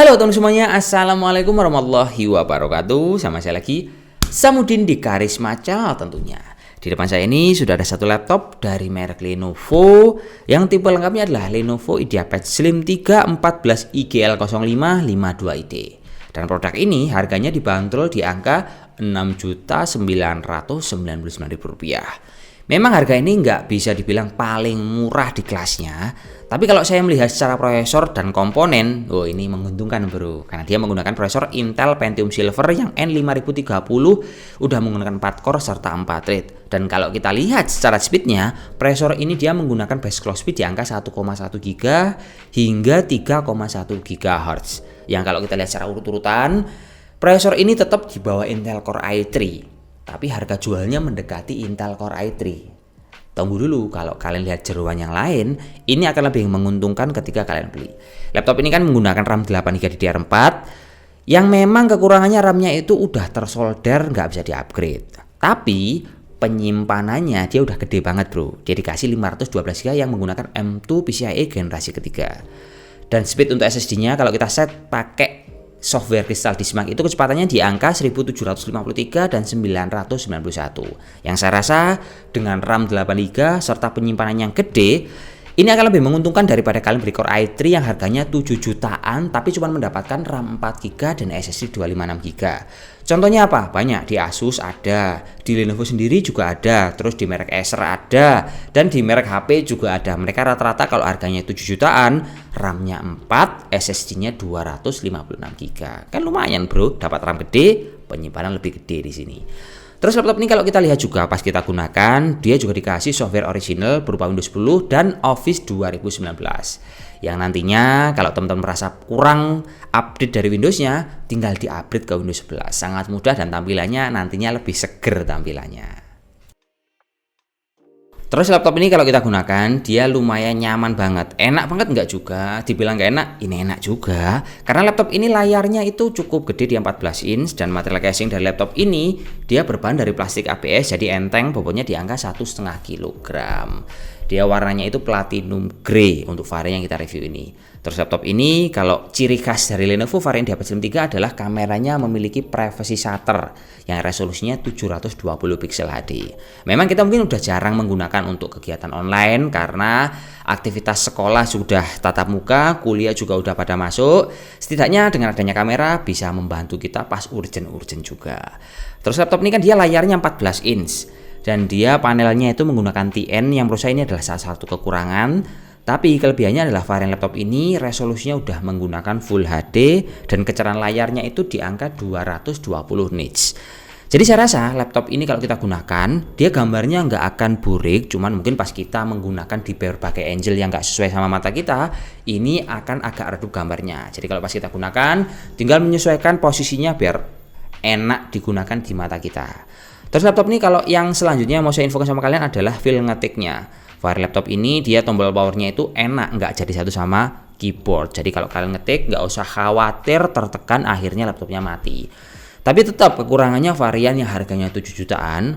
Halo teman semuanya, Assalamualaikum warahmatullahi wabarakatuh. Sama saya lagi, Samudin di Karisma Channel tentunya. Di depan saya ini sudah ada satu laptop dari merek Lenovo. Yang tipe lengkapnya adalah Lenovo IdeaPad Slim 3 14 IGL0552ID. Dan produk ini harganya dibanderol di angka Rp6.999.000. Memang harga ini nggak bisa dibilang paling murah di kelasnya, tapi kalau saya melihat secara prosesor dan komponen, ini menguntungkan bro, karena dia menggunakan prosesor Intel Pentium Silver yang N5030, udah menggunakan 4 core serta 4 thread. Dan kalau kita lihat secara speednya, prosesor ini dia menggunakan base clock speed di angka 1,1 GHz hingga 3,1 GHz. Yang kalau kita lihat secara urut-urutan, prosesor ini tetap di bawah Intel Core i3. Tapi harga jualnya mendekati Intel Core i3. Tunggu dulu, kalau kalian lihat jeroan yang lain, ini akan lebih menguntungkan ketika kalian beli. Laptop ini kan menggunakan RAM 8GB DDR4, yang memang kekurangannya RAM-nya itu udah tersolder, nggak bisa di-upgrade. Tapi penyimpanannya dia udah gede banget bro. Dia dikasih 512GB yang menggunakan M2 PCIe generasi ketiga. Dan speed untuk SSD-nya kalau kita set pakai software Crystal Dismark itu kecepatannya di angka 1753 dan 991. Yang saya rasa dengan RAM 8GB serta penyimpanan yang gede, ini akan lebih menguntungkan daripada kalian beli Core i3 yang harganya 7 jutaan tapi cuma mendapatkan RAM 4GB dan SSD 256GB. Contohnya apa? Banyak, di Asus ada, di Lenovo sendiri juga ada, terus di merek Acer ada, dan di merek HP juga ada. Mereka rata-rata kalau harganya 7 jutaan, RAM-nya 4, SSD-nya 256GB. Kan lumayan bro, dapat RAM gede, penyimpanan lebih gede di sini. Terus laptop ini kalau kita lihat juga pas kita gunakan, dia juga dikasih software original berupa Windows 10 dan Office 2019. Yang nantinya kalau teman-teman merasa kurang update dari Windows-nya, tinggal di-upgrade ke Windows 11. Sangat mudah dan tampilannya nantinya lebih seger tampilannya. Terus laptop ini kalau kita gunakan, dia lumayan nyaman banget. Enak banget nggak juga, dibilang nggak enak, ini enak juga. Karena laptop ini layarnya itu cukup gede, dia 14 inch. Dan material casing dari laptop ini, dia berbahan dari plastik ABS, jadi enteng, bobotnya di angka 1,5 kg. Dia warnanya itu platinum grey untuk varian yang kita review ini. Terus laptop ini kalau ciri khas dari Lenovo varian IdeaPad Slim 3 adalah kameranya memiliki privacy shutter yang resolusinya 720 pixel HD. Memang kita mungkin udah jarang menggunakan untuk kegiatan online karena aktivitas sekolah sudah tatap muka, kuliah juga udah pada masuk. Setidaknya dengan adanya kamera bisa membantu kita pas urgent-urgent juga. Terus laptop ini kan dia layarnya 14 inch. Dan dia panelnya itu menggunakan TN yang menurut saya ini adalah salah satu kekurangan. Tapi kelebihannya adalah varian laptop ini resolusinya udah menggunakan Full HD dan kecerahan layarnya itu di angka 220 nits. Jadi saya rasa laptop ini kalau kita gunakan, dia gambarnya nggak akan burik, cuman mungkin pas kita menggunakan di berbagai angle yang nggak sesuai sama mata kita, ini akan agak redup gambarnya. Jadi kalau pas kita gunakan, tinggal menyesuaikan posisinya biar enak digunakan di mata kita. Terus laptop ini kalau yang selanjutnya mau saya infokan sama kalian adalah feel ngetiknya. Varian laptop ini dia tombol powernya itu enak, nggak jadi satu sama keyboard. Jadi kalau kalian ngetik nggak usah khawatir tertekan akhirnya laptopnya mati. Tapi tetap kekurangannya varian yang harganya 7 jutaan.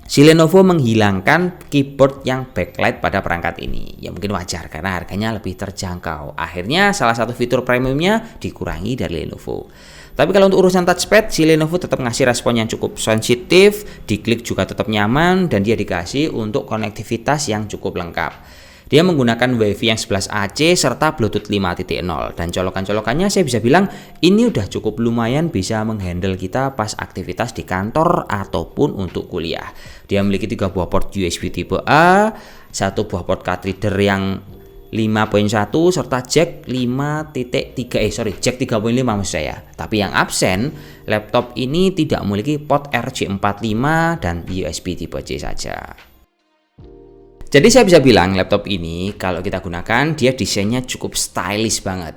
Si Lenovo menghilangkan keyboard yang backlight pada perangkat ini. Ya mungkin wajar karena harganya lebih terjangkau. Akhirnya salah satu fitur premiumnya dikurangi dari Lenovo. Tapi kalau untuk urusan touchpad, si Lenovo tetap ngasih respon yang cukup sensitif, diklik juga tetap nyaman, dan dia dikasih untuk konektivitas yang cukup lengkap. Dia menggunakan WiFi yang 11AC serta Bluetooth 5.0, dan colokan-colokannya saya bisa bilang ini udah cukup lumayan bisa menghandle kita pas aktivitas di kantor ataupun untuk kuliah. Dia memiliki 3 buah port USB tipe A, 1 buah port card reader yang 5.1 serta jack 3.5 maksud saya. Tapi yang absen, laptop ini tidak memiliki port RJ45 dan USB tipe C saja. Jadi saya bisa bilang laptop ini kalau kita gunakan dia desainnya cukup stylish banget.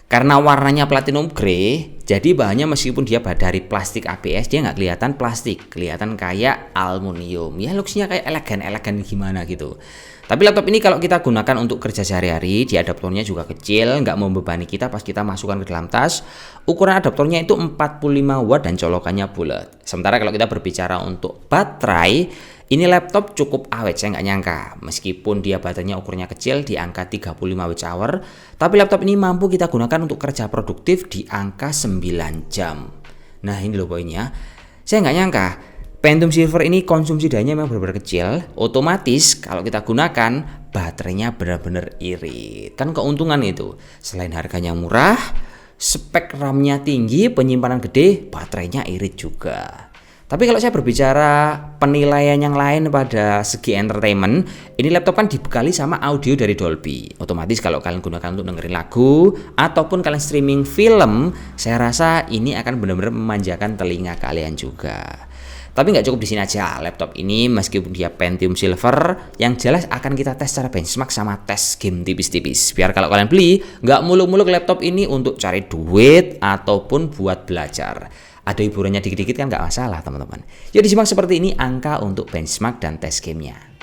Karena warnanya platinum grey, jadi bahannya meskipun dia dari plastik ABS, dia nggak kelihatan plastik, kelihatan kayak aluminium. Ya looksnya kayak elegan gimana gitu. Tapi laptop ini kalau kita gunakan untuk kerja sehari-hari, dia adaptornya juga kecil, nggak membebani kita pas kita masukkan ke dalam tas. Ukuran adaptornya itu 45 watt dan colokannya bulat. Sementara kalau kita berbicara untuk baterai, Ini laptop cukup awet, saya nggak nyangka. Meskipun dia baterainya ukurannya kecil di angka 35 Wh, tapi laptop ini mampu kita gunakan untuk kerja produktif di angka 9 jam. Nah ini loh poinnya, saya nggak nyangka Pentium Silver ini konsumsi dayanya memang benar-benar kecil. Otomatis kalau kita gunakan baterainya benar-benar irit. Kan keuntungan itu, selain harganya murah, spek RAM-nya tinggi, penyimpanan gede, baterainya irit juga. Tapi kalau saya berbicara penilaian yang lain pada segi entertainment, ini laptop kan dibekali sama audio dari Dolby. Otomatis kalau kalian gunakan untuk dengerin lagu ataupun kalian streaming film, saya rasa ini akan benar-benar memanjakan telinga kalian juga. Tapi nggak cukup di sini aja, laptop ini meskipun dia Pentium Silver, yang jelas akan kita tes secara benchmark sama tes game tipis-tipis. Biar kalau kalian beli, nggak muluk-muluk laptop ini untuk cari duit ataupun buat belajar. Ada hiburannya dikit-dikit kan nggak masalah teman-teman. Yuk disimak seperti ini angka untuk benchmark dan tes gamenya.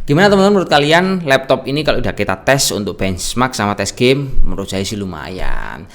Gimana teman-teman menurut kalian laptop ini kalau udah kita tes untuk benchmark sama tes game, menurut saya sih lumayan.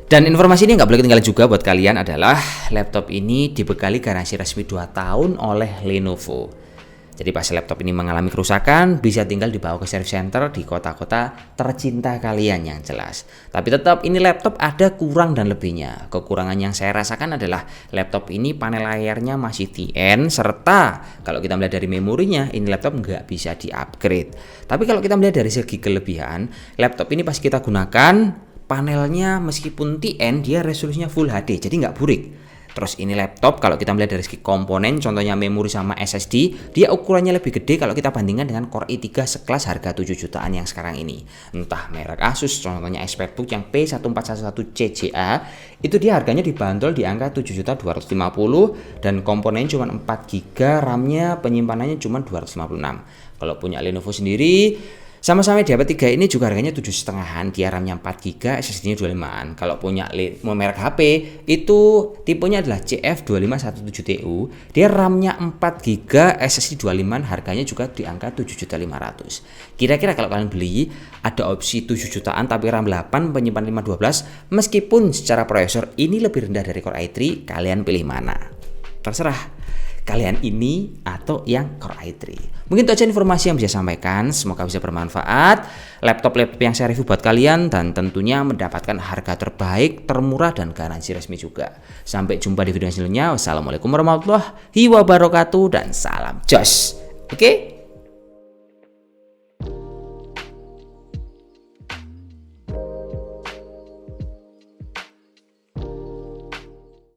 Dan informasi ini nggak boleh ketinggalan juga buat kalian adalah laptop ini dibekali garansi resmi 2 tahun oleh Lenovo. Jadi pas laptop ini mengalami kerusakan, bisa tinggal dibawa ke service center di kota-kota tercinta kalian yang jelas. Tapi tetap ini laptop ada kurang dan lebihnya. Kekurangan yang saya rasakan adalah laptop ini panel layarnya masih TN, serta kalau kita melihat dari memorinya, ini laptop nggak bisa di-upgrade. Tapi kalau kita melihat dari segi kelebihan, laptop ini pas kita gunakan, panelnya meskipun TN, dia resolusinya Full HD, jadi nggak burik. Terus ini laptop kalau kita melihat dari segi komponen, contohnya memori sama SSD, dia ukurannya lebih gede kalau kita bandingkan dengan Core i3 sekelas harga 7 jutaan yang sekarang ini. Entah merek Asus, contohnya ExpertBook yang P1411 CJA, itu dia harganya dibanderol di angka 7.250.000 dan komponen cuma 4 GB, RAM-nya penyimpanannya cuma 256. Kalau punya Lenovo sendiri, sama-sama Diabet 3 ini juga harganya 7,5an, dia RAM-nya 4GB, SSD-nya 25an. Kalau punya merek HP, itu tipenya adalah CF2517TU, dia RAM-nya 4GB, SSD 25an, harganya juga di angka 7.500.000. Kira-kira kalau kalian beli, ada opsi 7 jutaan tapi RAM 8, penyimpanan 512, meskipun secara prosesor ini lebih rendah dari Core i3, kalian pilih mana? Terserah kalian ini atau yang Core i3. Mungkin itu aja informasi yang bisa saya sampaikan, semoga bisa bermanfaat. Laptop-laptop yang saya review buat kalian dan tentunya mendapatkan harga terbaik, termurah dan garansi resmi juga. Sampai jumpa di video selanjutnya. Wassalamualaikum warahmatullahi wabarakatuh dan salam jos. Oke?